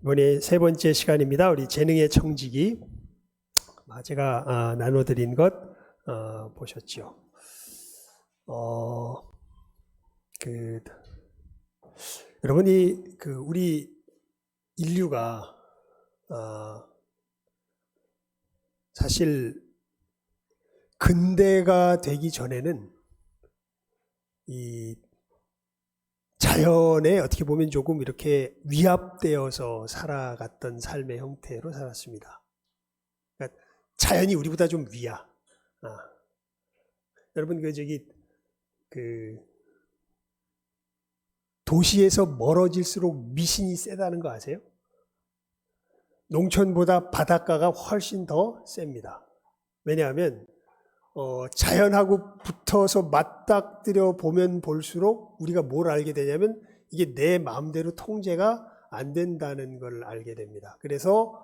이번에 세 번째 시간입니다. 우리 재능의 청지기. 제가 나눠드린 것 보셨죠? 여러분이 우리 인류가 사실 근대가 되기 전에는 이 자연에 어떻게 보면 조금 이렇게 위압되어서 살아갔던 삶의 형태로 살았습니다. 그러니까 자연이 우리보다 좀 위야. 여러분 도시에서 멀어질수록 미신이 세다는 거 아세요? 농촌보다 바닷가가 훨씬 더 셉니다. 왜냐하면 자연하고 붙어서 맞닥뜨려 보면 볼수록 우리가 뭘 알게 되냐면 이게 내 마음대로 통제가 안 된다는 걸 알게 됩니다. 그래서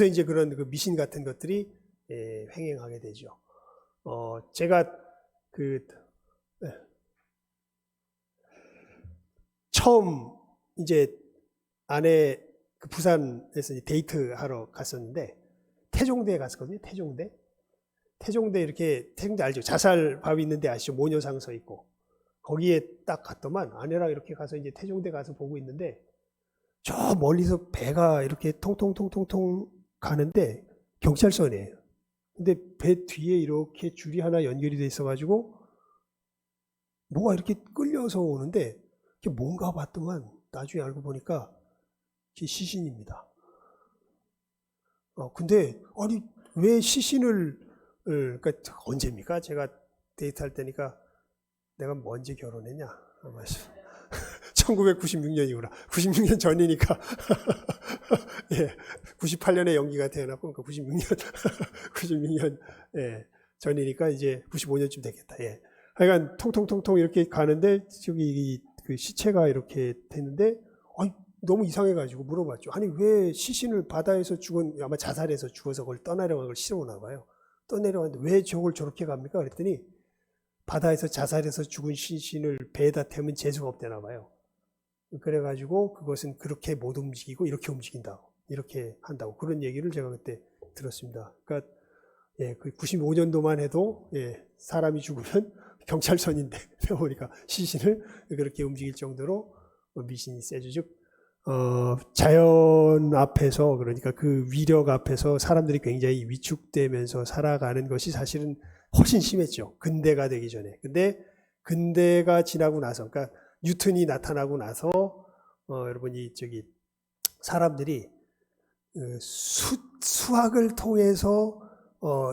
이제 그런 미신 같은 것들이 횡행하게 되죠. 제가 처음 이제 아내 부산에서 데이트하러 갔었는데 태종대에 갔었거든요. 태종대 태종대 알죠? 자살 바위 있는데 아시죠? 모녀상 서 있고 거기에 딱 갔더만 아내랑 이렇게 가서 이제 태종대 가서 보고 있는데 저 멀리서 배가 이렇게 통통통통통 가는데 경찰서네요. 근데 배 뒤에 이렇게 줄이 하나 연결이 돼 있어가지고 뭐가 이렇게 끌려서 오는데 이게 뭔가 봤더만 나중에 알고 보니까 이게 시신입니다. 근데 아니 왜 시신을 그러니까 언제입니까? 제가 데이트할 때니까 내가 언제 결혼했냐? 아마 1996년이구나. 96년 전이니까 예, 98년에 연기가 태어났고 그러니까 96년 예, 전이니까 이제 95년쯤 되겠다. 예. 하여간 통통통통 이렇게 가는데 저기 그 시체가 이렇게 됐는데 너무 이상해가지고 물어봤죠. 아니 왜 시신을 바다에서 아마 자살해서 죽어서 그걸 떠내려간 걸 실어오나 봐요. 떠내려왔는데 왜 저걸 저렇게 갑니까? 그랬더니 바다에서 자살해서 죽은 시신을 배에다 태우면 재수가 없대나 봐요. 그래가지고 그것은 그렇게 못 움직이고 이렇게 움직인다고, 이렇게 한다고 그런 얘기를 제가 그때 들었습니다. 그러니까 그 95년도만 해도 사람이 죽으면 경찰선인데 보니까 시신을 그렇게 움직일 정도로 미신이 세죠. 즉 자연 앞에서, 그러니까 그 위력 앞에서 사람들이 굉장히 위축되면서 살아가는 것이 사실은 훨씬 심했죠. 근대가 되기 전에. 근데 근대가 지나고 나서, 그러니까 뉴턴이 나타나고 나서 여러분이 사람들이 수학을 통해서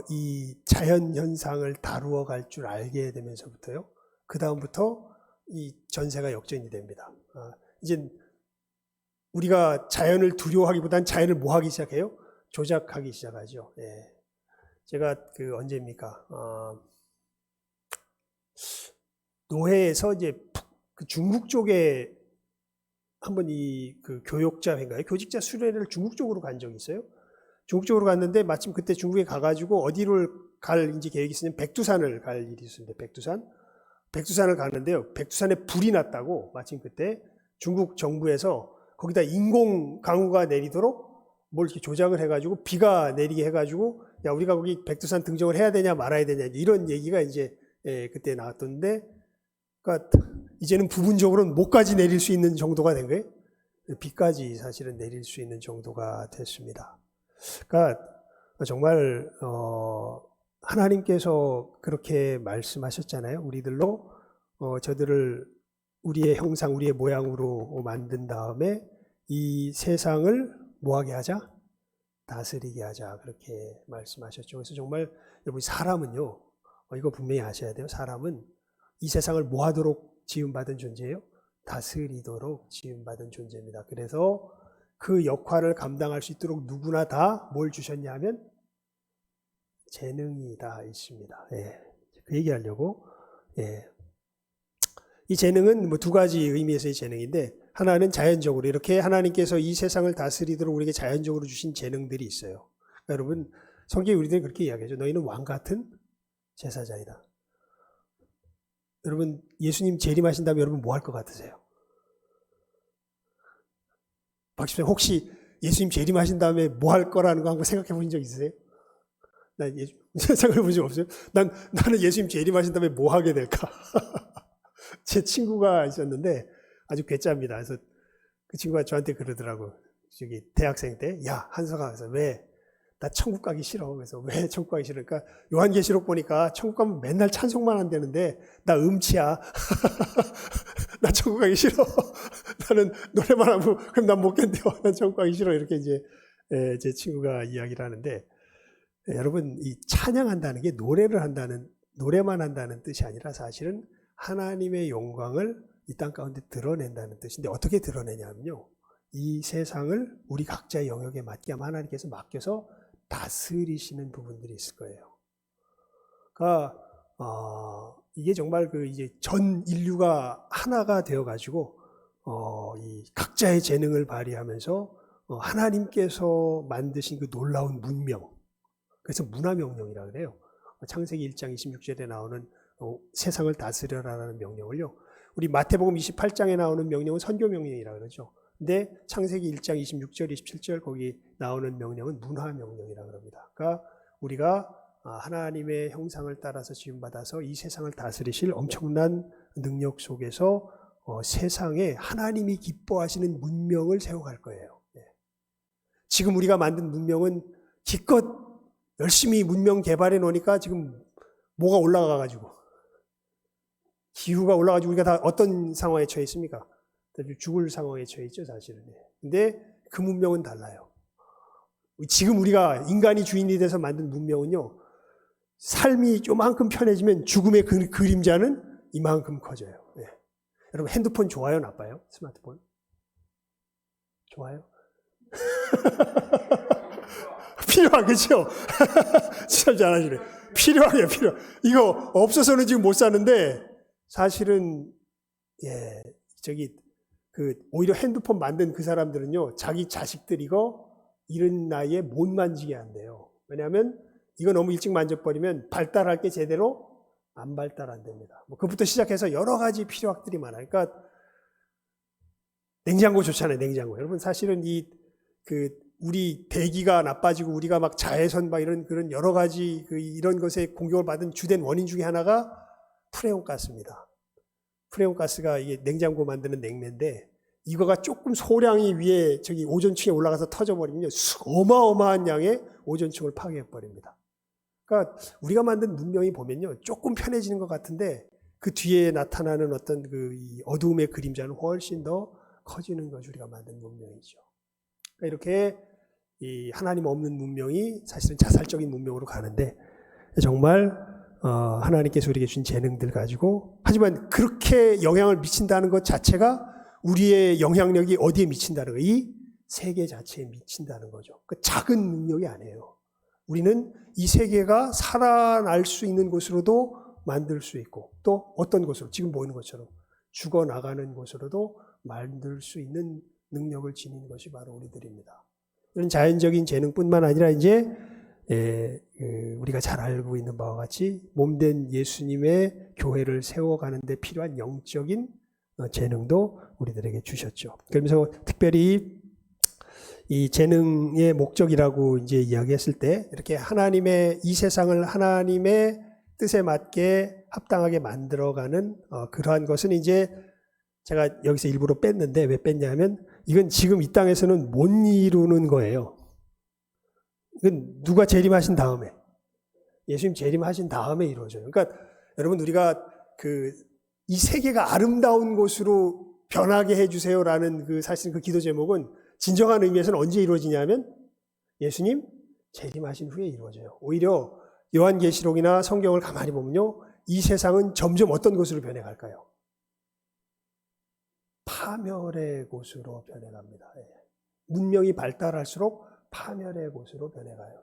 이 자연 현상을 다루어 갈 줄 알게 되면서부터요. 그 다음부터 이 전세가 역전이 됩니다. 이제 우리가 자연을 두려워하기보단 자연을 뭐 하기 시작해요? 조작하기 시작하죠. 예. 제가 언제입니까? 노회에서 이제 중국 쪽에 한번 교역자회인가요? 교직자 수련회를 중국 쪽으로 간 적이 있어요. 중국 쪽으로 갔는데 마침 그때 중국에 가가지고 어디를 갈 이제 계획이 있으면 백두산을 갈 일이 있었는데 백두산을 가는데요. 백두산에 불이 났다고 마침 그때 중국 정부에서 거기다 인공 강우가 내리도록 뭘 이렇게 조작을 해가지고 비가 내리게 해가지고 야 우리가 거기 백두산 등정을 해야 되냐 말아야 되냐 이런 얘기가 이제 그때 나왔던데, 그러니까 이제는 부분적으로는 목까지 내릴 수 있는 정도가 된 거예요. 비까지 사실은 내릴 수 있는 정도가 됐습니다. 그러니까 정말 하나님께서 그렇게 말씀하셨잖아요. 우리들로 저들을 우리의 형상, 우리의 모양으로 만든 다음에 이 세상을 뭐하게 하자? 다스리게 하자. 그렇게 말씀하셨죠. 그래서 정말 여러분 사람은요, 이거 분명히 아셔야 돼요. 사람은 이 세상을 뭐하도록 지음받은 존재예요? 다스리도록 지음받은 존재입니다. 그래서 그 역할을 감당할 수 있도록 누구나 다 뭘 주셨냐 하면 재능이 다 있습니다. 예. 그 얘기하려고. 예. 이 재능은 두 가지 의미에서의 재능인데, 하나는 자연적으로 이렇게 하나님께서 이 세상을 다스리도록 우리에게 자연적으로 주신 재능들이 있어요. 그러니까 여러분 성경에 우리들은 그렇게 이야기하죠. 너희는 왕 같은 제사장이다. 여러분 예수님 재림하신다면 여러분 뭐 할 것 같으세요? 박 집사님 혹시 예수님 재림하신 다음에 뭐 할 거라는 거 한번 생각해 보신 적 있으세요? 난 생각해 본 적 없어요. 나는 예수님 재림하신 다음에 뭐 하게 될까? 제 친구가 있었는데 아주 괴짜입니다. 그래서 그 친구가 저한테 그러더라고. 저기 대학생 때, 야 한석아, 그래서 왜? 나 천국 가기 싫어. 그래서 왜 천국 가기 싫어? 그러니까 요한계시록 보니까 천국 가면 맨날 찬송만 한다는데 나 음치야. 나 천국 가기 싫어. 나는 노래만 하면 그럼 난 못 견뎌. 난 천국 가기 싫어. 이렇게 이제 제 친구가 이야기를 하는데, 여러분 이 찬양한다는 게 노래만 한다는 뜻이 아니라 사실은 하나님의 영광을 이 땅 가운데 드러낸다는 뜻인데, 어떻게 드러내냐면요, 이 세상을 우리 각자의 영역에 맞게 하나님께서 맡겨서 다스리시는 부분들이 있을 거예요. 그러니까 이게 정말 그 이제 전 인류가 하나가 되어 가지고 이 각자의 재능을 발휘하면서 하나님께서 만드신 그 놀라운 문명, 그래서 문화명령이라고 그래요. 창세기 1장 26절에 나오는 세상을 다스려라라는 명령을요, 우리 마태복음 28장에 나오는 명령은 선교명령이라고 그러죠. 근데 창세기 1장 26절, 27절 거기 나오는 명령은 문화명령이라고 합니다. 그러니까 우리가 하나님의 형상을 따라서 지음받아서 이 세상을 다스리실 엄청난 능력 속에서 세상에 하나님이 기뻐하시는 문명을 세워갈 거예요. 지금 우리가 만든 문명은 기껏 열심히 문명 개발해 놓으니까 지금 뭐가 올라가가지고, 기후가 올라가지고 우리가 다 어떤 상황에 처해 있습니까? 죽을 상황에 처해 있죠, 사실은. 근데 그 문명은 달라요. 지금 우리가 인간이 주인이 돼서 만든 문명은요, 삶이 요만큼 편해지면 죽음의 그림자는 이만큼 커져요. 네. 여러분 핸드폰 좋아요, 나빠요? 스마트폰? 좋아요? 필요하겠죠? 참 잘하시네. 필요해요. 이거 없어서는 지금 못 사는데, 사실은, 오히려 핸드폰 만든 그 사람들은요, 자기 자식들 이거 이런 나이에 못 만지게 한대요. 왜냐하면 이거 너무 일찍 만져버리면 발달할 게 제대로 안 발달한답니다. 그것부터 시작해서 여러 가지 필요학들이 많아요. 그러니까, 냉장고 좋잖아요, 냉장고. 여러분, 사실은 우리 대기가 나빠지고 우리가 막 자외선 그런 여러 가지 이런 것에 공격을 받은 주된 원인 중에 하나가 프레온가스입니다. 프레온가스가 이게 냉장고 만드는 냉매인데, 이거가 조금 소량이 위에 저기 오존층에 올라가서 터져버리면요, 어마어마한 양의 오존층을 파괴해버립니다. 그러니까 우리가 만든 문명이 보면요, 조금 편해지는 것 같은데 그 뒤에 나타나는 어떤 이 어두움의 그림자는 훨씬 더 커지는 것이 우리가 만든 문명이죠. 그러니까 이렇게 이 하나님 없는 문명이 사실은 자살적인 문명으로 가는데, 정말 하나님께서 우리에게 준 재능들 가지고, 하지만 그렇게 영향을 미친다는 것 자체가 우리의 영향력이 어디에 미친다는 거예요? 이 세계 자체에 미친다는 거죠. 그 작은 능력이 아니에요. 우리는 이 세계가 살아날 수 있는 곳으로도 만들 수 있고, 또 어떤 곳으로, 지금 보이는 것처럼 죽어나가는 곳으로도 만들 수 있는 능력을 지닌 것이 바로 우리들입니다. 이런 자연적인 재능뿐만 아니라 이제 우리가 잘 알고 있는 바와 같이 몸된 예수님의 교회를 세워가는 데 필요한 영적인 재능도 우리들에게 주셨죠. 그러면서 특별히 이 재능의 목적이라고 이제 이야기했을 때, 이렇게 하나님의 이 세상을 하나님의 뜻에 맞게 합당하게 만들어가는 그러한 것은 이제 제가 여기서 일부러 뺐는데, 왜 뺐냐면 이건 지금 이 땅에서는 못 이루는 거예요. 이건 누가 재림하신 다음에, 예수님 재림하신 다음에 이루어져요. 그러니까 여러분, 우리가 이 세계가 아름다운 곳으로 변하게 해주세요라는 사실 그 기도 제목은 진정한 의미에서는 언제 이루어지냐면 예수님 재림하신 후에 이루어져요. 오히려 요한계시록이나 성경을 가만히 보면요, 이 세상은 점점 어떤 곳으로 변해갈까요? 파멸의 곳으로 변해갑니다. 문명이 발달할수록 파멸의 곳으로 변해가요.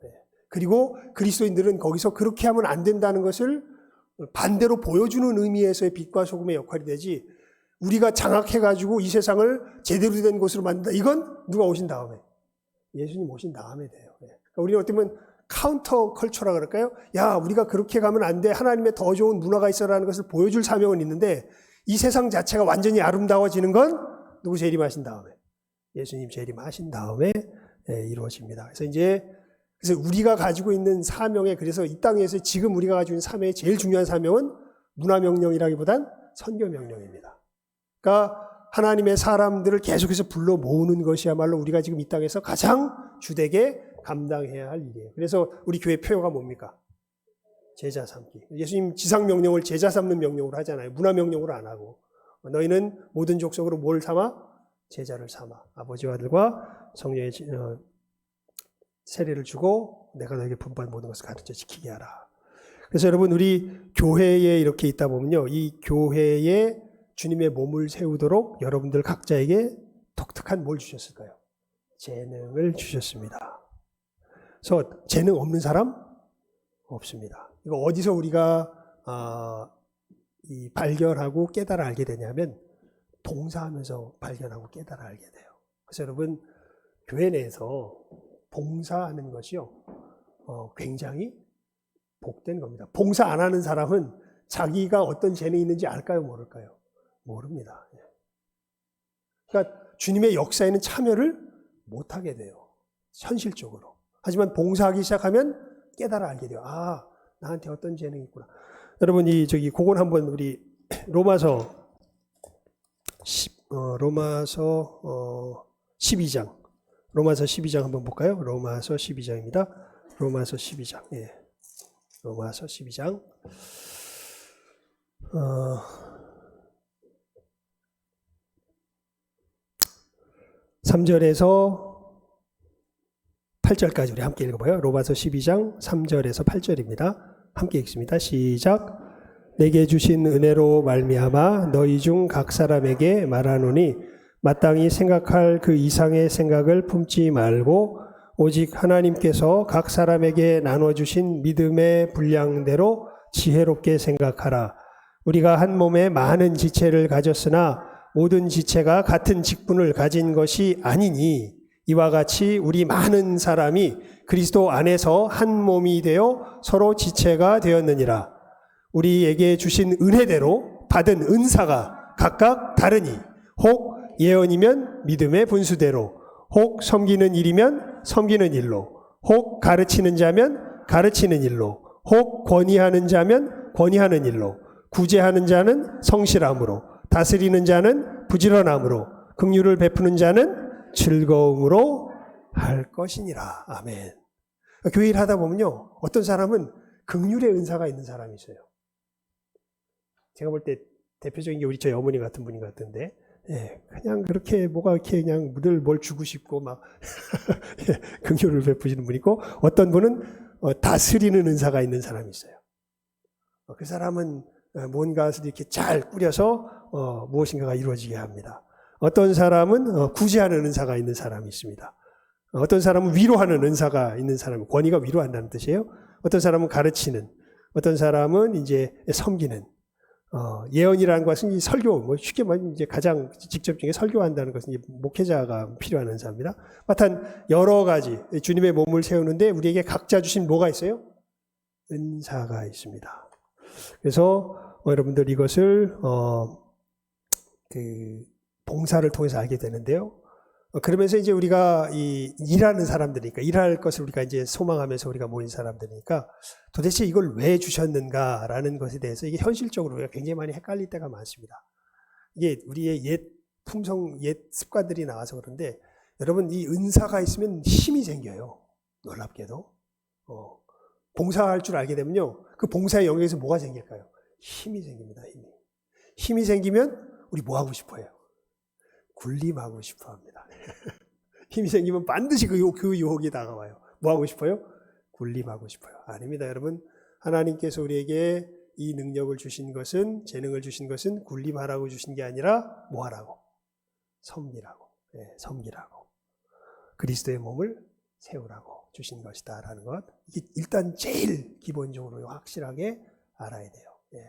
그리고 그리스도인들은 거기서 그렇게 하면 안 된다는 것을 반대로 보여주는 의미에서의 빛과 소금의 역할이 되지, 우리가 장악해가지고 이 세상을 제대로 된 곳으로 만든다, 이건 누가 오신 다음에, 예수님 오신 다음에 돼요. 그러니까 우리는 어떻게 보면 카운터 컬처라 그럴까요? 야, 우리가 그렇게 가면 안 돼, 하나님의 더 좋은 문화가 있어라는 것을 보여줄 사명은 있는데, 이 세상 자체가 완전히 아름다워지는 건 누구 재림하신 다음에, 예수님 재림하신 다음에 이루어집니다. 그래서 우리가 가지고 있는 사명에, 그래서 이 땅에서 지금 우리가 가지고 있는 사명의 제일 중요한 사명은 문화명령이라기보단 선교명령입니다. 그러니까 하나님의 사람들을 계속해서 불러 모으는 것이야말로 우리가 지금 이 땅에서 가장 주되게 감당해야 할 일이에요. 그래서 우리 교회 표어가 뭡니까? 제자 삼기. 예수님 지상명령을 제자 삼는 명령으로 하잖아요. 문화명령으로 안 하고. 너희는 모든 족속으로 뭘 삼아? 제자를 삼아. 아버지와 아들과 성령의 세례를 주고 내가 너에게 분부한 모든 것을 가르쳐 지키게 하라. 그래서 여러분, 우리 교회에 이렇게 있다 보면요, 이 교회에 주님의 몸을 세우도록 여러분들 각자에게 독특한 뭘 주셨을까요? 재능을 주셨습니다. 그래서 재능 없는 사람 없습니다. 이거 어디서 우리가 발견하고 깨달아 알게 되냐면 봉사하면서 발견하고 깨달아 알게 돼요. 그래서 여러분, 교회 내에서 봉사하는 것이요, 굉장히 복된 겁니다. 봉사 안 하는 사람은 자기가 어떤 재능이 있는지 알까요, 모를까요? 모릅니다. 그러니까 주님의 역사에는 참여를 못하게 돼요, 현실적으로. 하지만 봉사하기 시작하면 깨달아 알게 돼요. 아, 나한테 어떤 재능이 있구나. 여러분, 그건 한번 우리 로마서 12장. 로마서 12장 한번 볼까요? 로마서 12장입니다. 로마서 12장. 예. 로마서 12장. 3절에서 8절까지 우리 함께 읽어봐요. 로마서 12장 3절에서 8절입니다. 함께 읽습니다. 시작. 내게 주신 은혜로 말미암아 너희 중 각 사람에게 말하노니 마땅히 생각할 그 이상의 생각을 품지 말고 오직 하나님께서 각 사람에게 나눠주신 믿음의 분량대로 지혜롭게 생각하라. 우리가 한 몸에 많은 지체를 가졌으나 모든 지체가 같은 직분을 가진 것이 아니니 이와 같이 우리 많은 사람이 그리스도 안에서 한 몸이 되어 서로 지체가 되었느니라. 우리에게 주신 은혜대로 받은 은사가 각각 다르니 혹 예언이면 믿음의 분수대로, 혹 섬기는 일이면 섬기는 일로, 혹 가르치는 자면 가르치는 일로, 혹 권위하는 자면 권위하는 일로, 구제하는 자는 성실함으로, 다스리는 자는 부지런함으로, 긍휼을 베푸는 자는 즐거움으로 할 것이니라. 아멘. 교회 일 하다 보면요, 어떤 사람은 긍휼의 은사가 있는 사람이 있어요. 제가 볼 때 대표적인 게 우리 저희 어머니 같은 분인 것 같은데, 예, 그냥 그렇게 뭐가 이렇게 그냥 늘 뭘 주고 싶고 막 예, 긍휼을 베푸시는 분이고, 어떤 분은 다스리는 은사가 있는 사람이 있어요. 그 사람은 뭔가를 이렇게 잘 꾸려서 무엇인가가 이루어지게 합니다. 어떤 사람은 구제하는 은사가 있는 사람이 있습니다. 어떤 사람은 위로하는 은사가 있는 사람, 권위가 위로한다는 뜻이에요. 어떤 사람은 가르치는, 어떤 사람은 이제 섬기는. 예언이라는 것은 설교, 뭐 쉽게 말하면 이제 가장 직접적인 설교한다는 것은 목회자가 필요한 은사입니다. 하여튼 여러 가지 주님의 몸을 세우는데 우리에게 각자 주신 뭐가 있어요? 은사가 있습니다. 그래서 여러분들 이것을 봉사를 통해서 알게 되는데요. 그러면서 이제 우리가 일하는 사람들이니까, 일할 것을 우리가 이제 소망하면서 우리가 모인 사람들이니까 도대체 이걸 왜 주셨는가라는 것에 대해서 이게 현실적으로 우리가 굉장히 많이 헷갈릴 때가 많습니다. 이게 우리의 옛 품성, 옛 습관들이 나와서 그런데, 여러분, 이 은사가 있으면 힘이 생겨요. 놀랍게도. 봉사할 줄 알게 되면요, 그 봉사의 영역에서 뭐가 생길까요? 힘이 생깁니다. 힘이 생기면 우리 뭐 하고 싶어요? 군림하고 싶어 합니다. 힘이 생기면 반드시 그 유혹이 다가와요. 뭐 하고 싶어요? 군림하고 싶어요. 아닙니다, 여러분. 하나님께서 우리에게 이 능력을 주신 것은, 재능을 주신 것은 군림하라고 주신 게 아니라 뭐 하라고? 섬기라고. 네, 섬기라고. 그리스도의 몸을 세우라고 주신 것이다라는 것. 이게 일단 제일 기본적으로 확실하게 알아야 돼요. 네.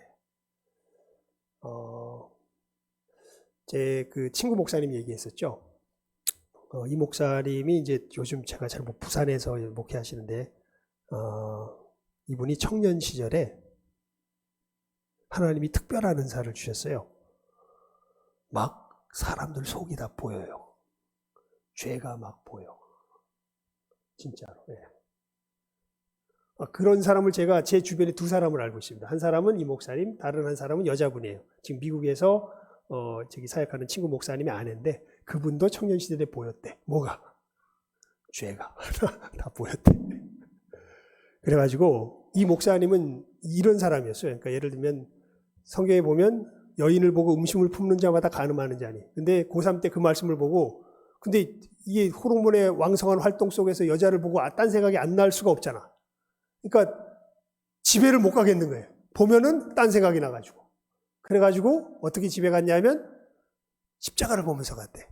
제 그 친구 목사님 얘기했었죠. 이 목사님이 이제 요즘 제가 잘 부산에서 목회하시는데, 이분이 청년 시절에 하나님이 특별한 은사를 주셨어요. 막 사람들 속이 다 보여요. 죄가 막 보여. 진짜로. 예. 그런 사람을 제가 제 주변에 두 사람을 알고 있습니다. 한 사람은 이 목사님, 다른 한 사람은 여자분이에요. 지금 미국에서 저기 사역하는 친구 목사님의 아내인데 그분도 청년시대에 보였대. 뭐가? 죄가 다 보였대. 그래가지고 이 목사님은 이런 사람이었어요. 그러니까 예를 들면 성경에 보면 여인을 보고 음식을 품는 자마다 간음하는 자니. 근데 고3 때 그 말씀을 보고 근데 이게 호르몬의 왕성한 활동 속에서 여자를 보고 딴 생각이 안 날 수가 없잖아. 그러니까 집에를 못 가겠는 거예요. 보면은 딴 생각이 나가지고. 그래가지고 어떻게 집에 갔냐면 십자가를 보면서 갔대.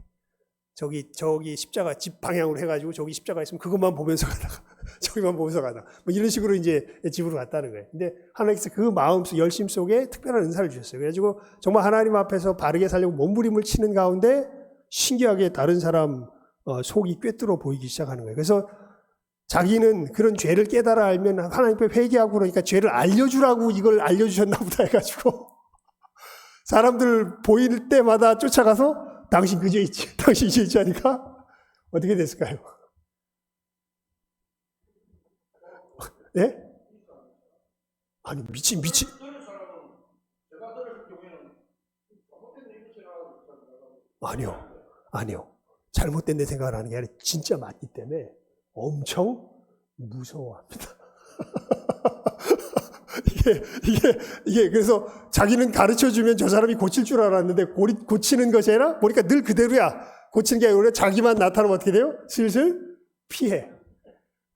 저기 십자가 집 방향으로 해가지고 저기 십자가 있으면 그것만 보면서 가다가 저기만 보면서 가다가 뭐 이런 식으로 이제 집으로 갔다는 거예요. 근데 하나님께서 그 마음 속 열심 속에 특별한 은사를 주셨어요. 그래가지고 정말 하나님 앞에서 바르게 살려고 몸부림을 치는 가운데 신기하게 다른 사람 속이 꿰뚫어 보이기 시작하는 거예요. 그래서 자기는 그런 죄를 깨달아 알면 하나님 앞에 회개하고 그러니까 죄를 알려주라고 이걸 알려주셨나 보다 해가지고 사람들 보일 때마다 쫓아가서 당신 그 죄 있지, 당신 이 죄 있지 하니까 어떻게 됐을까요? 예? 아니 미친 아니요 잘못된 내 생각을 하는 게 아니라 진짜 맞기 때문에 엄청 무서워합니다. 이게 그래서 자기는 가르쳐주면 저 사람이 고칠 줄 알았는데 고치는 것이 아니라 보니까 늘 그대로야. 고치는 게 아니라 자기만 나타나면 어떻게 돼요? 슬슬 피해.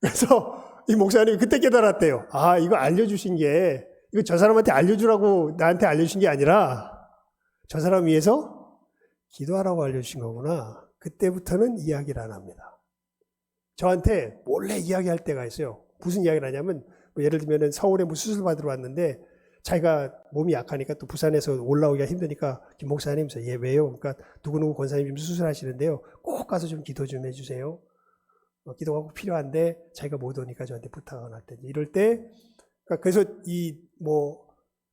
그래서 이 목사님이 그때 깨달았대요. 아, 이거 알려주신 게 이거 저 사람한테 알려주라고 나한테 알려주신 게 아니라 저 사람 위해서 기도하라고 알려주신 거구나. 그때부터는 이야기를 안 합니다. 저한테 몰래 이야기할 때가 있어요. 무슨 이야기를 하냐면 예를 들면 서울에 뭐 수술 받으러 왔는데 자기가 몸이 약하니까 또 부산에서 올라오기가 힘드니까 김 목사님, 얘 왜요? 그러니까 누구누구 권사님 좀 수술하시는데요. 꼭 가서 좀 기도 좀 해주세요. 기도가 꼭 필요한데 자기가 못 오니까 저한테 부탁을 할 때 이럴 때 그러니까 그래서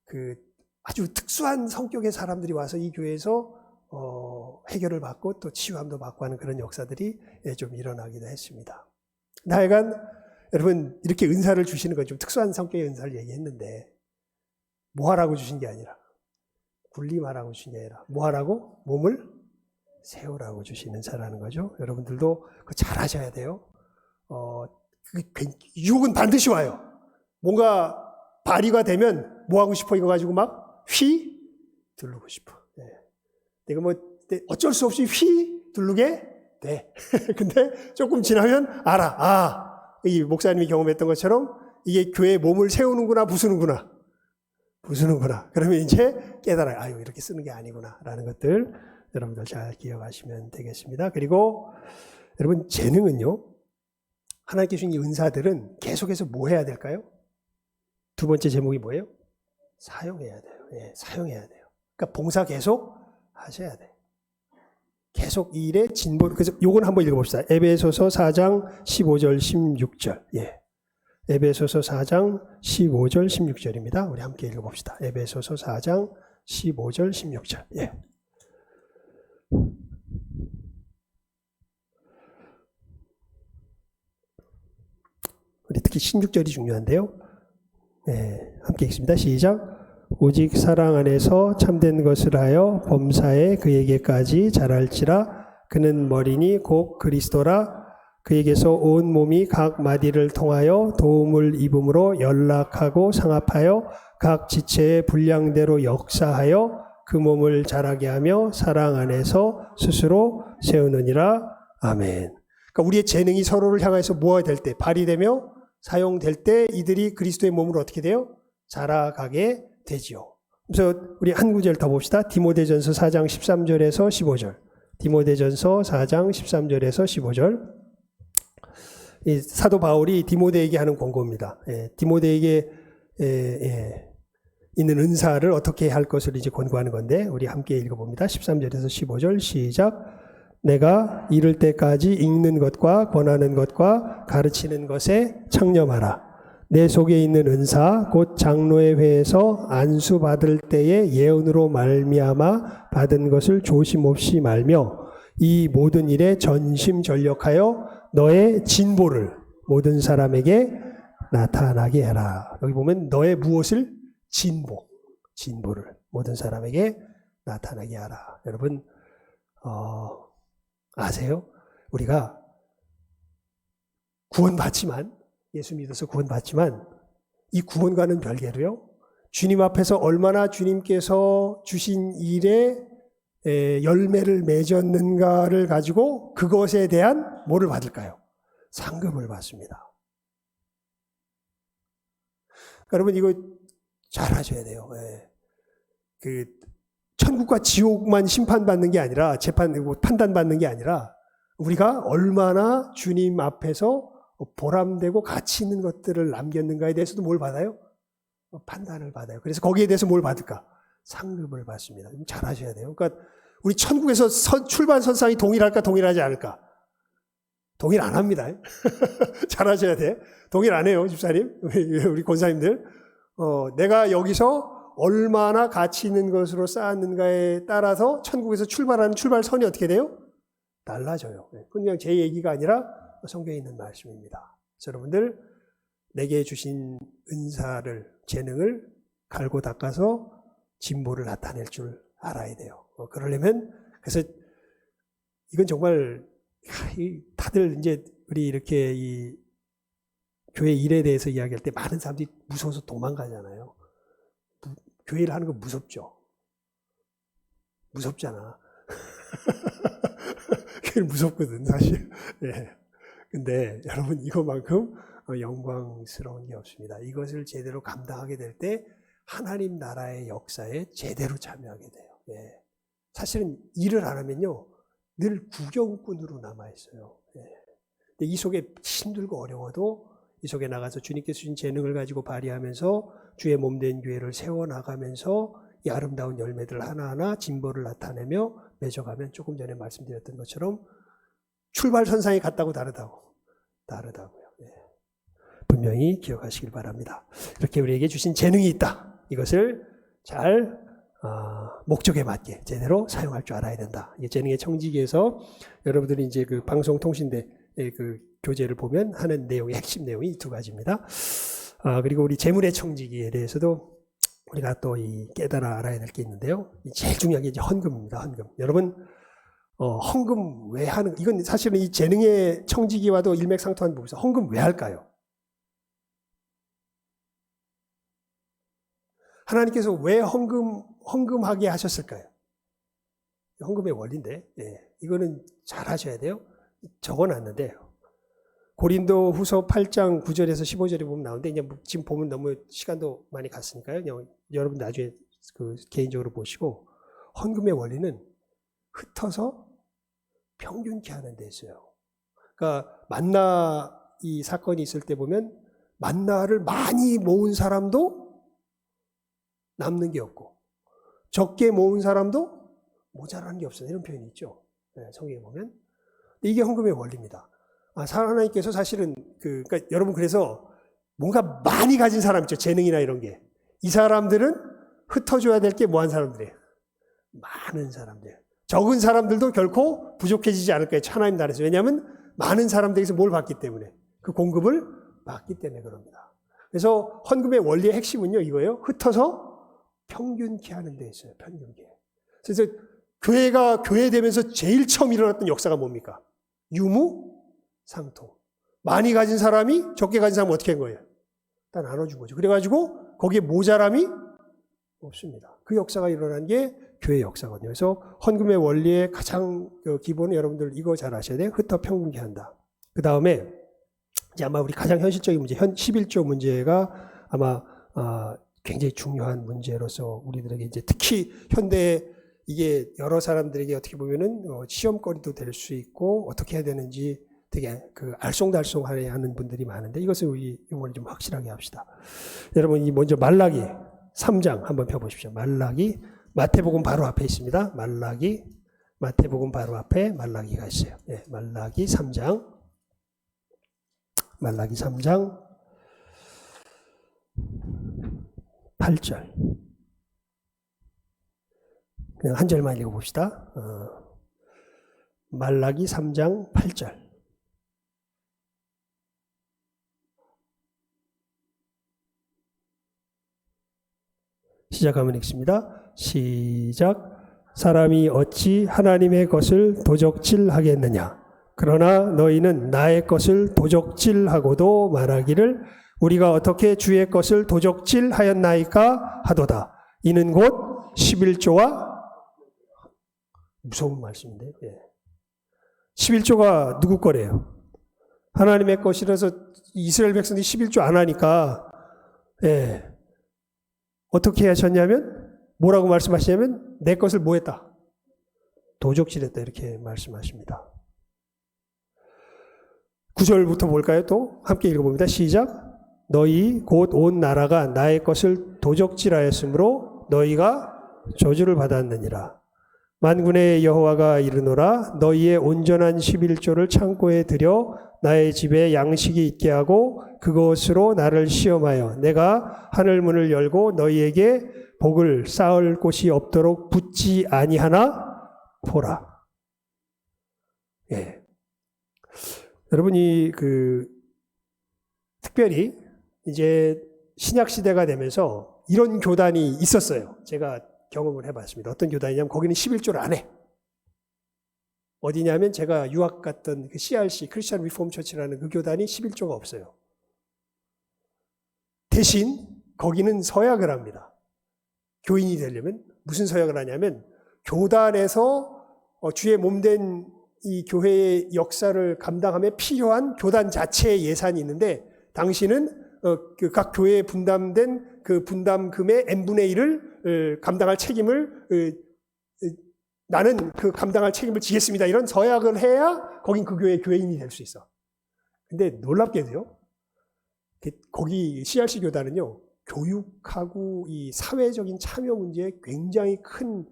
그 아주 특수한 성격의 사람들이 와서 이 교회에서 해결을 받고 또 치유함도 받고 하는 그런 역사들이 좀 일어나기도 했습니다. 하여간 여러분 이렇게 은사를 주시는 건 좀 특수한 성격의 은사를 얘기했는데 뭐 하라고 주신 게 아니라 군림하라고 주신 게 아니라 뭐 하라고? 몸을 세우라고 주시는 자라는 거죠. 여러분들도 그거 잘 하셔야 돼요. 유혹은 반드시 와요. 뭔가 발휘가 되면 뭐 하고 싶어 이거 가지고 막 두르고 싶어. 내가 뭐 어쩔 수 없이 두르게 돼. 근데 조금 지나면 알아. 이 목사님이 경험했던 것처럼 이게 교회에 몸을 세우는구나 부수는구나. 그러면 이제 깨달아요. 아유 이렇게 쓰는 게 아니구나 라는 것들 여러분들 잘 기억하시면 되겠습니다. 그리고 여러분 재능은요. 하나님께 주신 이 은사들은 계속해서 뭐 해야 될까요? 두 번째 제목이 뭐예요? 사용해야 돼요. 사용해야 돼요. 그러니까 봉사 계속 하셔야 돼요. 계속 이 일에 진보. 그래서 요건 한번 읽어봅시다. 에베소서 4장 15절 16절. 에베소서 4장 15절 16절입니다. 우리 함께 읽어봅시다. 에베소서 4장 15절 16절. 우리 특히 16절이 중요한데요. 함께 읽습니다. 시작. 오직 사랑 안에서 참된 것을 하여 범사에 그에게까지 자랄지라. 그는 머리니 곧 그리스도라. 그에게서 온 몸이 각 마디를 통하여 도움을 입음으로 연락하고 상합하여 각 지체의 분량대로 역사하여 그 몸을 자라게 하며 사랑 안에서 스스로 세우느니라. 아멘. 그러니까 우리의 재능이 서로를 향해서 모아야 될 때, 발휘되며 사용될 때 이들이 그리스도의 몸으로 어떻게 돼요? 자라가게 되지요. 그래서 우리 한 구절 더 봅시다. 디모데전서 4장 13절에서 15절. 디모데전서 4장 13절에서 15절. 이 사도 바울이 디모데에게 하는 권고입니다. 디모데에게 있는 은사를 어떻게 할 것을 이제 권고하는 건데 우리 함께 읽어봅니다. 13절에서 15절 시작. 내가 이를 때까지 읽는 것과 권하는 것과 가르치는 것에 창념하라. 내 속에 있는 은사 곧 장로의 회에서 안수받을 때의 예언으로 말미암아 받은 것을 조심 없이 말며 이 모든 일에 전심전력하여 너의 진보를 모든 사람에게 나타나게 해라. 여기 보면 너의 무엇을? 진보를 모든 사람에게 나타나게 하라. 여러분 아세요? 우리가 구원받지만, 예수 믿어서 구원받지만 이 구원과는 별개로요, 주님 앞에서 얼마나 주님께서 주신 일에 열매를 맺었는가를 가지고 그것에 대한 뭐를 받을까요? 상급을 받습니다. 여러분 이거 잘 하셔야 돼요. 그 천국과 지옥만 심판받는 게 아니라 판단받는 게 아니라 우리가 얼마나 주님 앞에서 보람되고 가치 있는 것들을 남겼는가에 대해서도 뭘 받아요? 판단을 받아요. 그래서 거기에 대해서 뭘 받을까? 상급을 받습니다. 잘 하셔야 돼요. 그러니까 우리 천국에서 출발 선상이 동일할까 동일하지 않을까? 동일 안 합니다. 잘 하셔야 돼. 동일 안 해요, 집사님. 우리 권사님들. 내가 여기서 얼마나 가치 있는 것으로 쌓았는가에 따라서 천국에서 출발하는 출발선이 어떻게 돼요? 달라져요. 그냥 제 얘기가 아니라 성경에 있는 말씀입니다. 여러분들 내게 주신 은사를, 재능을 갈고 닦아서 진보를 나타낼 줄 알아야 돼요. 그러려면, 그래서 이건 정말 다들 이제 우리 이렇게 이 교회 일에 대해서 이야기할 때 많은 사람들이 무서워서 도망가잖아요. 교회를 하는 거 무섭죠. 무섭잖아. 교회는 무섭거든, 사실. 네. 근데 여러분 이것만큼 영광스러운 게 없습니다. 이것을 제대로 감당하게 될 때 하나님 나라의 역사에 제대로 참여하게 돼요. 예. 사실은 일을 안 하면요 늘 구경꾼으로 남아있어요. 예. 근데 이 속에 힘들고 어려워도 이 속에 나가서 주님께서 주신 재능을 가지고 발휘하면서 주의 몸된 교회를 세워나가면서 이 아름다운 열매들 하나하나 진보를 나타내며 맺어가면 조금 전에 말씀드렸던 것처럼 출발선상에 갔다고 다르다고요. 예. 분명히 기억하시길 바랍니다. 이렇게 우리에게 주신 재능이 있다. 이것을 잘 목적에 맞게 제대로 사용할 줄 알아야 된다. 이게 재능의 청지기에서 여러분들이 이제 그 방송통신대 그 교재를 보면 하는 내용의 핵심 내용이 이 두 가지입니다. 그리고 우리 재물의 청지기에 대해서도 우리가 또 이 깨달아 알아야 될 게 있는데요. 제일 중요한 게 이제 헌금입니다. 헌금. 여러분 헌금 왜 하는? 이건 사실은 이 재능의 청지기와도 일맥상통한 부분에서 헌금 왜 할까요? 하나님께서 왜 헌금하게 하셨을까요? 헌금의 원리인데, 예, 이거는 잘 하셔야 돼요. 적어놨는데 고린도 후서 8장 9절에서 15절에 보면 나오는데 이제 지금 보면 너무 시간도 많이 갔으니까요. 여러분 나중에 그 개인적으로 보시고 헌금의 원리는 흩어서 평균케 하는 데 있어요. 그러니까 만나 이 사건이 있을 때 보면 만나를 많이 모은 사람도 남는 게 없고 적게 모은 사람도 모자란 게 없어요. 이런 표현이 있죠. 네, 성경에 보면. 이게 헌금의 원리입니다. 하나님께서 사실은 그러니까 여러분 그래서 뭔가 많이 가진 사람 있죠. 재능이나 이런 게. 이 사람들은 흩어줘야 될 게 뭐한 사람들이에요? 많은 사람들. 적은 사람들도 결코 부족해지지 않을 거예요. 하나님 나라에서. 왜냐하면 많은 사람들에게서 뭘 받기 때문에. 그 공급을 받기 때문에 그럽니다. 그래서 헌금의 원리의 핵심은요. 이거예요. 흩어서 평균케 하는 데 있어요. 평균케. 그래서 교회가 교회되면서 제일 처음 일어났던 역사가 뭡니까? 유무상통. 많이 가진 사람이 적게 가진 사람은 어떻게 한 거예요? 다 나눠준 거죠. 그래가지고 거기에 모자람이 없습니다. 그 역사가 일어난 게 교회 역사거든요. 그래서 헌금의 원리의 가장 기본은 여러분들 이거 잘 아셔야 돼요. 흩어 평균케 한다. 그 다음에 이제 아마 우리 가장 현실적인 문제, 11조 문제가 아마 굉장히 중요한 문제로서 우리들에게 이제 특히 현대 이게 여러 사람들에게 어떻게 보면은 시험거리도 될 수 있고 어떻게 해야 되는지 되게 그 알쏭달쏭하는 분들이 많은데 이것을 우리 이번에 좀 확실하게 합시다. 여러분 이 먼저 말라기 3장 한번 펴보십시오. 말라기 마태복음 바로 앞에 있습니다. 마태복음 바로 앞에 말라기가 있어요. 네, 말라기 3장 8절. 그냥 한 절만 읽어봅시다. 말라기 3장 8절. 시작하면 읽습니다. 시작. 사람이 어찌 하나님의 것을 도적질하겠느냐. 그러나 너희는 나의 것을 도적질하고도 말하기를 우리가 어떻게 주의 것을 도적질하였나이까 하도다. 이는 곧 11조와 무서운 말씀인데요. 11조가 누구 거래요? 하나님의 것이라서 이스라엘 백성들이 11조 안 하니까 어떻게 하셨냐면 뭐라고 말씀하시냐면 내 것을 뭐 했다? 도적질했다 이렇게 말씀하십니다. 9절부터 볼까요? 또 함께 읽어봅니다. 시작. 너희 곧 온 나라가 나의 것을 도적질하였으므로 너희가 저주를 받았느니라. 만군의 여호와가 이르노라. 너희의 온전한 11조를 창고에 들여 나의 집에 양식이 있게 하고 그것으로 나를 시험하여 내가 하늘 문을 열고 너희에게 복을 쌓을 곳이 없도록 붙지 아니하나 보라. 여러분이 특별히 이제 신약 시대가 되면서 이런 교단이 있었어요. 제가 경험을 해봤습니다. 어떤 교단이냐면 거기는 11조를 안 해. 어디냐면 제가 유학 갔던 그 CRC, 크리스천 리폼 처치라는 그 교단이 11조가 없어요. 대신 거기는 서약을 합니다. 교인이 되려면 무슨 서약을 하냐면 교단에서 주의 몸된 이 교회의 역사를 감당하며 필요한 교단 자체의 예산이 있는데 당신은 각 교회에 분담된 그 분담금의 n분의 1을 감당할 책임을 나는 그 감당할 책임을 지겠습니다. 이런 서약을 해야 거긴 그 교회의 교회인이 될 수 있어. 근데 놀랍게도요. 거기 CRC 교단은요. 교육하고 이 사회적인 참여 문제에 굉장히 큰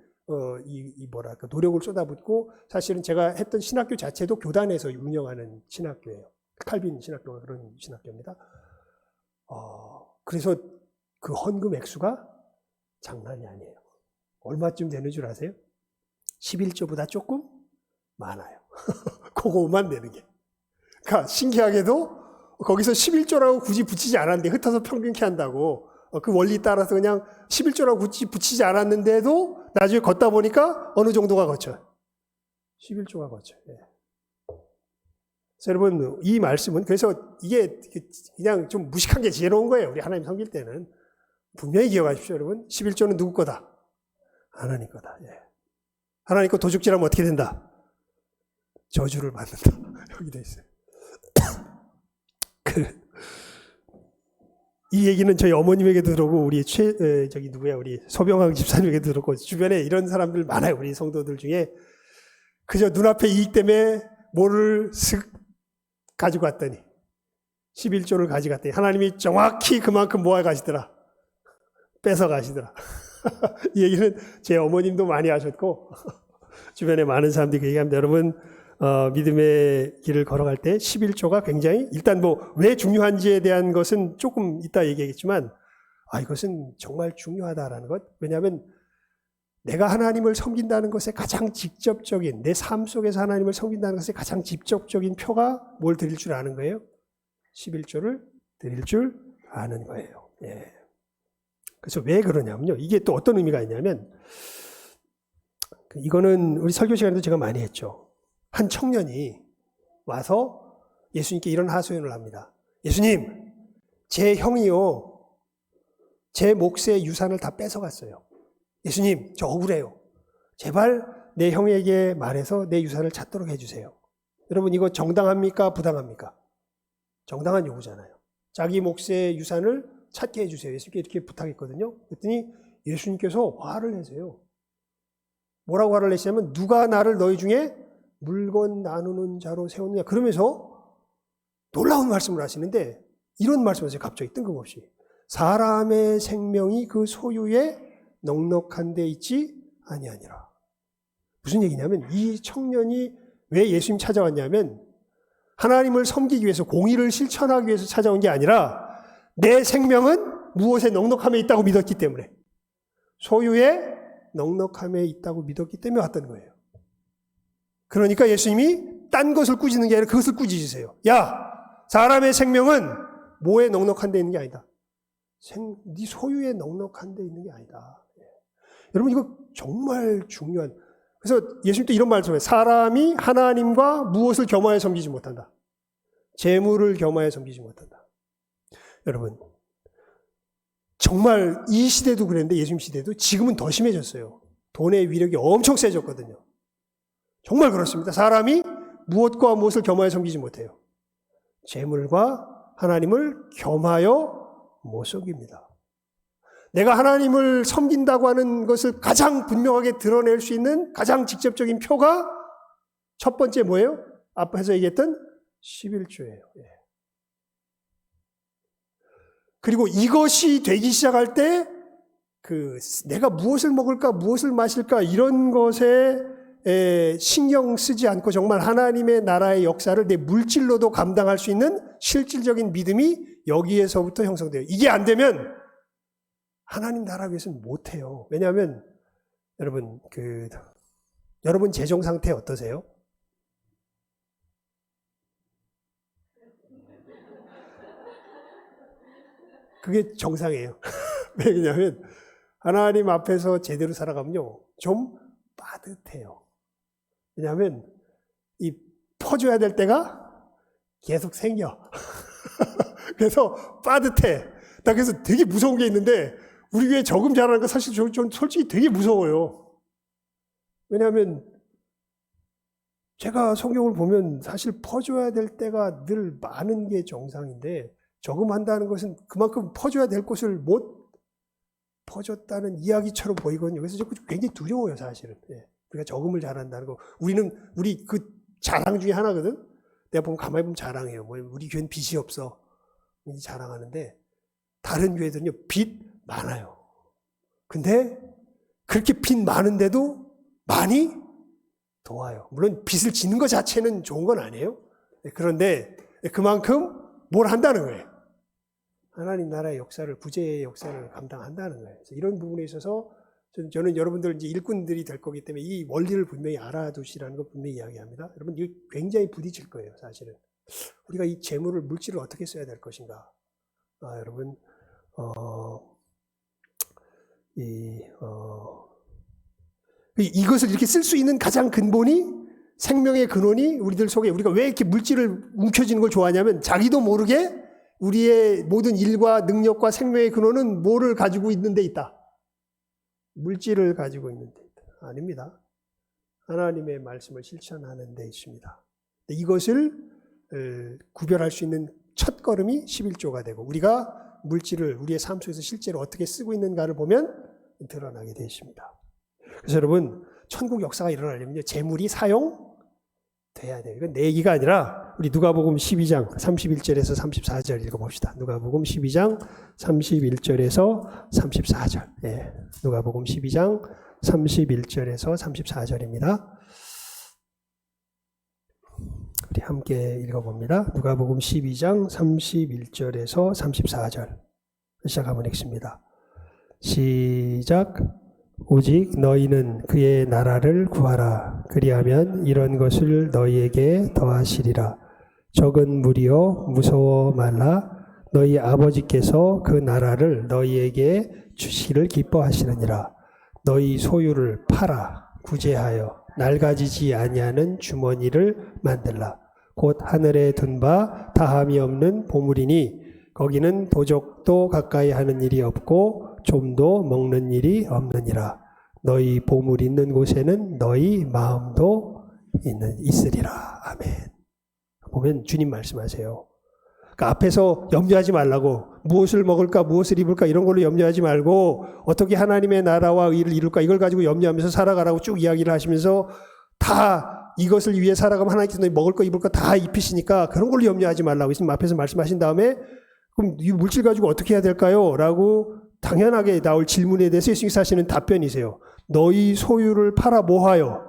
노력을 쏟아붓고 사실은 제가 했던 신학교 자체도 교단에서 운영하는 신학교예요. 칼빈 신학교가 그런 신학교입니다. 그래서 그 헌금 액수가 장난이 아니에요. 얼마쯤 되는 줄 아세요? 11조보다 조금 많아요. 그거만 내는 게. 그러니까 신기하게도 거기서 11조라고 굳이 붙이지 않았는데 흩어서 평균케 한다고 그 원리 따라서 그냥 11조라고 굳이 붙이지 않았는데도 나중에 걷다 보니까 어느 정도가 거쳐요. 11조가 거쳐요. 그래서 여러분 이 말씀은 그래서 이게 그냥 좀 무식한 게 지혜로운 거예요. 우리 하나님 섬길 때는. 분명히 기억하십시오. 여러분 11조는 누구 거다? 하나님 거다. 하나님 거 도둑질하면 어떻게 된다? 저주를 받는다. 여기 돼 있어요. 이 얘기는 저희 어머님에게도 들었고 우리 우리 소병학 집사님에게도 들었고 주변에 이런 사람들 많아요. 우리 성도들 중에 그저 눈앞에 이익 때문에 뭐를 슥 가지고 갔더니 11조를 가져갔더니 하나님이 정확히 그만큼 모아 가시더라. 뺏어 가시더라. 이 얘기는 제 어머님도 많이 하셨고 주변에 많은 사람들이 얘기합니다. 여러분 믿음의 길을 걸어갈 때 11조가 굉장히 일단 왜 중요한지에 대한 것은 조금 이따 얘기하겠지만 이것은 정말 중요하다라는 것. 왜냐하면 내가 하나님을 섬긴다는 것에 가장 직접적인 내 삶 속에서 하나님을 섬긴다는 것에 가장 직접적인 표가 뭘 드릴 줄 아는 거예요? 11조를 드릴 줄 아는 거예요. 그래서 왜 그러냐면요. 이게 또 어떤 의미가 있냐면 이거는 우리 설교 시간에도 제가 많이 했죠. 한 청년이 와서 예수님께 이런 하소연을 합니다. 예수님, 제 형이요. 제 몫의 유산을 다 뺏어갔어요. 예수님, 저 억울해요. 제발 내 형에게 말해서 내 유산을 찾도록 해주세요. 여러분 이거 정당합니까? 부당합니까? 정당한 요구잖아요. 자기 몫의 유산을 찾게 해주세요. 예수님께 이렇게 부탁했거든요. 그랬더니 예수님께서 화를 내세요. 뭐라고 화를 내시냐면 누가 나를 너희 중에 물건 나누는 자로 세웠느냐. 그러면서 놀라운 말씀을 하시는데 이런 말씀을 하세요. 갑자기 뜬금없이. 사람의 생명이 그 소유에 넉넉한 데 있지 아니하니라. 무슨 얘기냐면 이 청년이 왜 예수님 찾아왔냐면 하나님을 섬기기 위해서 공의를 실천하기 위해서 찾아온 게 아니라 내 생명은 무엇에 넉넉함에 있다고 믿었기 때문에 소유에 넉넉함에 있다고 믿었기 때문에 왔던 거예요. 그러니까 예수님이 딴 것을 꾸짖는 게 아니라 그것을 꾸짖으세요. 야, 사람의 생명은 뭐에 넉넉한 데 있는 게 아니다. 네 소유에 넉넉한 데 있는 게 아니다. 여러분 이거 정말 중요한. 그래서 예수님도 이런 말씀을 해요. 사람이 하나님과 무엇을 겸하여 섬기지 못한다. 재물을 겸하여 섬기지 못한다. 여러분 정말 이 시대도 그랬는데 예수님 시대도 지금은 더 심해졌어요. 돈의 위력이 엄청 세졌거든요. 정말 그렇습니다. 사람이 무엇과 무엇을 겸하여 섬기지 못해요. 재물과 하나님을 겸하여 못 섬깁니다. 내가 하나님을 섬긴다고 하는 것을 가장 분명하게 드러낼 수 있는 가장 직접적인 표가 첫 번째 뭐예요? 앞에서 얘기했던 11조예요. 그리고 이것이 되기 시작할 때 내가 무엇을 먹을까 무엇을 마실까 이런 것에 신경 쓰지 않고 정말 하나님의 나라의 역사를 내 물질로도 감당할 수 있는 실질적인 믿음이 여기에서부터 형성돼요. 이게 안 되면 하나님 나라 위해서는 못해요. 왜냐하면 여러분 여러분 재정 상태 어떠세요? 그게 정상이에요. 왜냐하면 하나님 앞에서 제대로 살아가면요 좀 빠듯해요. 왜냐하면 이 퍼줘야 될 때가 계속 생겨. 그래서 빠듯해. 나 그래서 되게 무서운 게 있는데 우리 교회 저금 잘하는 거 사실 좀 솔직히 되게 무서워요. 왜냐하면 제가 성경을 보면 사실 퍼줘야 될 때가 늘 많은 게 정상인데 저금한다는 것은 그만큼 퍼줘야 될 곳을 못 퍼줬다는 이야기처럼 보이거든요. 그래서 굉장히 두려워요, 사실은. 우리가 저금을 잘한다는 거. 우리 그 자랑 중에 하나거든? 내가 보면 가만히 보면 자랑해요. 우리 교회는 빚이 없어. 자랑하는데, 다른 교회들은요, 빚 많아요. 근데, 그렇게 빚 많은데도 많이 도와요. 물론 빚을 지는 것 자체는 좋은 건 아니에요. 그런데, 그만큼 뭘 한다는 거예요. 하나님 나라의 역사를, 구제의 역사를 감당한다는 거예요. 그래서 이런 부분에 있어서 저는 여러분들 이제 일꾼들이 될 거기 때문에 이 원리를 분명히 알아두시라는 걸 분명히 이야기합니다. 여러분, 이거 굉장히 부딪힐 거예요, 사실은. 우리가 이 재물을, 물질을 어떻게 써야 될 것인가. 여러분, 이것을 이렇게 쓸 수 있는 가장 근본이 생명의 근원이 우리들 속에 우리가 왜 이렇게 물질을 움켜쥐는 걸 좋아하냐면 자기도 모르게 우리의 모든 일과 능력과 생명의 근원은 뭐를 가지고 있는 데 있다. 물질을 가지고 있는 데 있다. 아닙니다. 하나님의 말씀을 실천하는 데 있습니다. 이것을 구별할 수 있는 첫 걸음이 11조가 되고 우리가 물질을 우리의 삶 속에서 실제로 어떻게 쓰고 있는가를 보면 드러나게 되어 있습니다. 그래서 여러분 천국 역사가 일어나려면요 재물이 사용돼야 돼요. 이건 내 얘기가 아니라 우리 누가복음 12장 31절에서 34절 읽어봅시다. 누가복음 12장 31절에서 34절. 누가복음 12장 31절에서 34절입니다. 우리 함께 읽어봅니다. 누가복음 12장 31절에서 34절 시작하면 읽습니다. 시작. 오직 너희는 그의 나라를 구하라. 그리하면 이런 것을 너희에게 더하시리라. 적은 무리여 무서워 말라. 너희 아버지께서 그 나라를 너희에게 주시기를 기뻐하시느니라. 너희 소유를 팔아 구제하여 낡아지지 아니하는 주머니를 만들라. 곧 하늘에 둔 바 다함이 없는 보물이니 거기는 도적도 가까이 하는 일이 없고 좀도 먹는 일이 없느니라. 너희 보물 있는 곳에는 너희 마음도 있으리라. 아멘. 보면 주님 말씀하세요. 그러니까 앞에서 염려하지 말라고 무엇을 먹을까 무엇을 입을까 이런 걸로 염려하지 말고 어떻게 하나님의 나라와 의를 이룰까 이걸 가지고 염려하면서 살아가라고 쭉 이야기를 하시면서 다 이것을 위해 살아가면 하나님께서 너희 먹을 거 입을 거 다 입히시니까 그런 걸로 염려하지 말라고 예수님 앞에서 말씀하신 다음에 그럼 이 물질 가지고 어떻게 해야 될까요? 라고 당연하게 나올 질문에 대해서 예수님께서 하시는 답변이세요. 너희 소유를 팔아 뭐하여?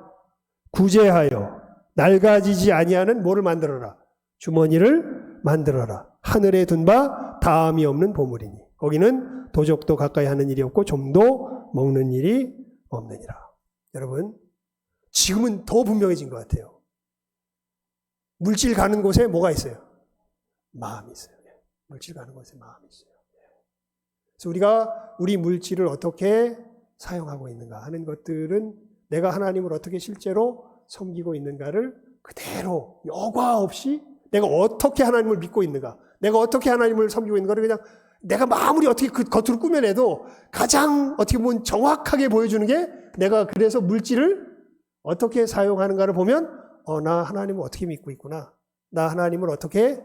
구제하여 낡아지지 아니하는 뭐를 만들어라? 주머니를 만들어라. 하늘에 둔 바 다함이 없는 보물이니 거기는 도적도 가까이 하는 일이 없고 좀도 먹는 일이 없느니라. 여러분 지금은 더 분명해진 것 같아요. 물질 가는 곳에 뭐가 있어요? 마음이 있어요. 물질 가는 곳에 마음이 있어요. 그래서 우리가 우리 물질을 어떻게 사용하고 있는가 하는 것들은 내가 하나님을 어떻게 실제로 섬기고 있는가를 그대로 여과 없이 내가 어떻게 하나님을 믿고 있는가, 내가 어떻게 하나님을 섬기고 있는가를 그냥 내가 아무리 어떻게 그 겉으로 꾸며내도 가장 어떻게 보면 정확하게 보여주는 게 내가 그래서 물질을 어떻게 사용하는가를 보면 나 하나님을 어떻게 믿고 있구나. 나 하나님을 어떻게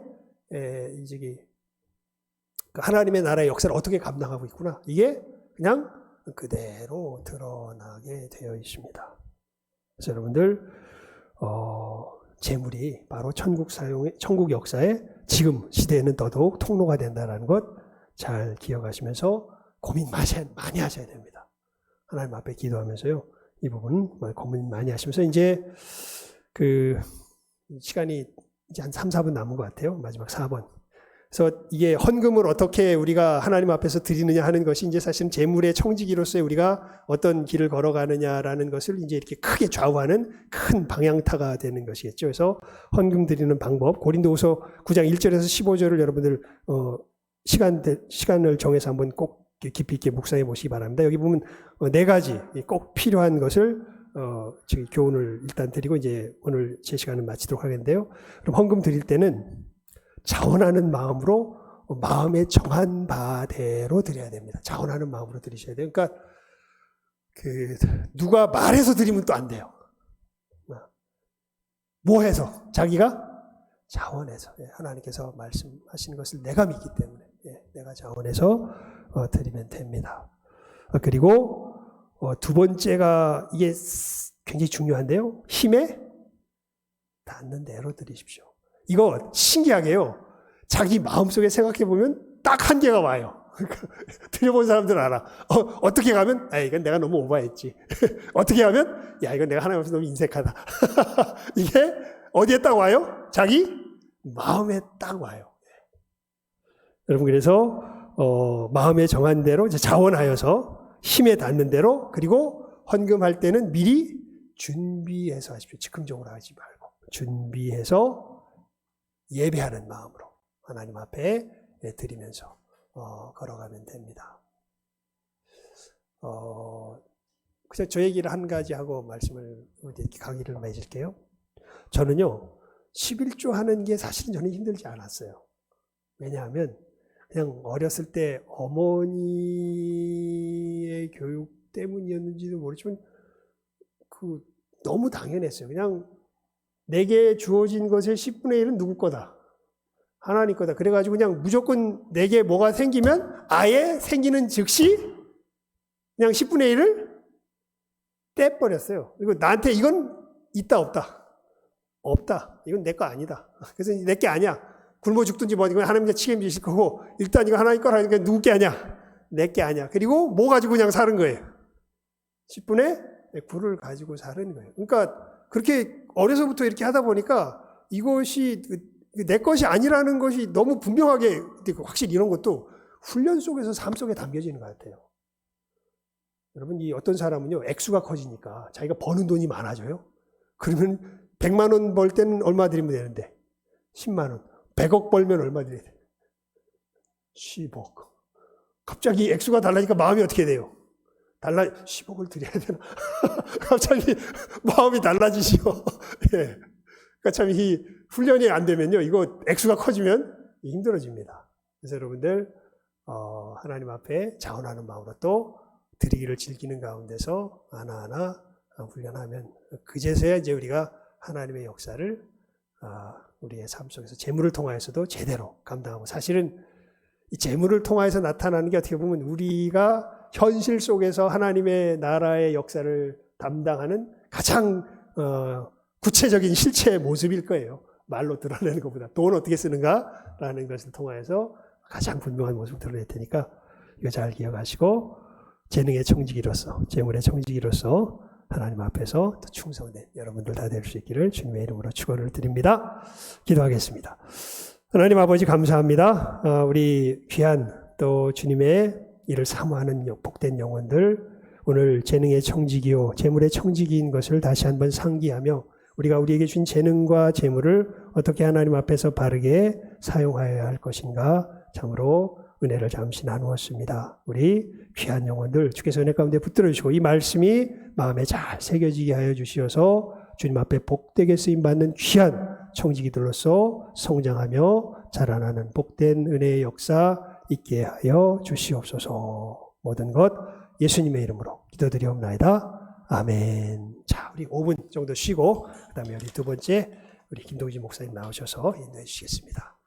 하나님의 나라의 역사를 어떻게 감당하고 있구나. 이게 그냥 그대로 드러나게 되어 있습니다. 그래서 여러분들 재물이 바로 천국 역사의 지금 시대에는 더더욱 통로가 된다는 것 잘 기억하시면서 고민 많이 하셔야 됩니다. 하나님 앞에 기도하면서요. 이 부분 고민 많이 하시면서 이제 그 시간이 이제 한 3, 4분 남은 것 같아요. 마지막 4번. 그래서 이게 헌금을 어떻게 우리가 하나님 앞에서 드리느냐 하는 것이 이제 사실은 재물의 청지기로서의 우리가 어떤 길을 걸어가느냐라는 것을 이제 이렇게 크게 좌우하는 큰 방향타가 되는 것이겠죠. 그래서 헌금 드리는 방법, 고린도후서 9장 1절에서 15절을 여러분들 시간을 정해서 한번 꼭 깊이 있게 묵상해 보시기 바랍니다. 여기 보면 4가지 꼭 필요한 것을 교훈을 일단 드리고 이제 오늘 제 시간은 마치도록 하겠는데요. 그럼 헌금 드릴 때는 자원하는 마음으로 마음에 정한 바대로 드려야 됩니다. 자원하는 마음으로 드리셔야 돼요. 그러니까 누가 말해서 드리면 또 안 돼요. 뭐 해서? 자기가 자원해서 하나님께서 말씀하시는 것을 내가 믿기 때문에 내가 자원해서 드리면 됩니다. 그리고 두 번째가 이게 굉장히 중요한데요. 힘에 닿는 대로 드리십시오. 이거 신기하게요. 자기 마음속에 생각해보면 딱 한계가 와요. 드려본 사람들은 알아. 어떻게 가면 이건 내가 너무 오버했지. 어떻게 하면 이건 내가 하나님 앞에서 너무 인색하다. 이게 어디에 딱 와요? 자기 마음에 딱 와요. 여러분 그래서 마음에 정한 대로 자원하여서 힘에 닿는 대로 그리고 헌금할 때는 미리 준비해서 하십시오. 즉흥적으로 하지 말고 준비해서 예배하는 마음으로 하나님 앞에 드리면서 걸어가면 됩니다. 그래서 저 얘기를 한 가지 하고 말씀을 강의를 맺을게요. 저는요 11조 하는 게 사실은 저는 힘들지 않았어요. 왜냐하면 그냥 어렸을 때 어머니의 교육 때문이었는지도 모르지만 너무 당연했어요. 그냥 내게 주어진 것의 10분의 1은 누구 거다? 하나님 거다. 그래가지고 그냥 무조건 내게 뭐가 생기면 아예 생기는 즉시 그냥 10분의 1을 떼버렸어요. 그리고 나한테 이건 있다 없다? 없다. 이건 내 거 아니다. 그래서 내 게 아니야. 굶어 죽든지 뭐 이건 하나님께 책임지실 거고 일단 이거 하나님 거라니까 누구 게 아니야? 내 게 아니야. 그리고 뭐 가지고 그냥 사는 거예요? 10분의 9를 가지고 사는 거예요. 그러니까 그렇게 어려서부터 이렇게 하다 보니까 이것이 내 것이 아니라는 것이 너무 분명하게 확실히 이런 것도 훈련 속에서 삶 속에 담겨지는 것 같아요. 여러분 이 어떤 사람은요 액수가 커지니까 자기가 버는 돈이 많아져요. 그러면 100만 원 벌 때는 얼마 드리면 되는데 10만 원. 100억 벌면 얼마 드려야 돼? 10억. 갑자기 액수가 달라지니까 마음이 어떻게 돼요? 10억을 드려야 되나? 갑자기 마음이 달라지시오. 예. 그러니까 참 이 훈련이 안 되면요, 이거 액수가 커지면 힘들어집니다. 그래서 여러분들 하나님 앞에 자원하는 마음으로 또 드리기를 즐기는 가운데서 하나하나 훈련하면 그제서야 이제 우리가 하나님의 역사를 우리의 삶 속에서 재물을 통하여서도 제대로 감당하고 사실은 이 재물을 통하여서 나타나는 게 어떻게 보면 우리가 현실 속에서 하나님의 나라의 역사를 담당하는 가장 구체적인 실체의 모습일 거예요. 말로 드러내는 것보다 돈 어떻게 쓰는가라는 것을 통하여서 가장 분명한 모습을 드러낼 테니까 이거 잘 기억하시고 재능의 청지기로서 재물의 청지기로서 하나님 앞에서 더 충성된 여러분들 다 될 수 있기를 주님의 이름으로 축원을 드립니다. 기도하겠습니다. 하나님 아버지 감사합니다. 우리 귀한 또 주님의 일을 사모하는 복된 영혼들 오늘 재능의 청지기요 재물의 청지기인 것을 다시 한번 상기하며 우리가 우리에게 준 재능과 재물을 어떻게 하나님 앞에서 바르게 사용하여야 할 것인가 참으로 은혜를 잠시 나누었습니다. 우리 귀한 영혼들 주께서 은혜 가운데 붙들어 주시고 이 말씀이 마음에 잘 새겨지게 하여 주시어서 주님 앞에 복되게 쓰임받는 귀한 청지기들로서 성장하며 자라나는 복된 은혜의 역사 있게 하여 주시옵소서. 모든 것 예수님의 이름으로 기도드리옵나이다. 아멘. 자, 우리 5분 정도 쉬고 그다음에 우리 두 번째 우리 김동진 목사님 나오셔서 인도해 주시겠습니다.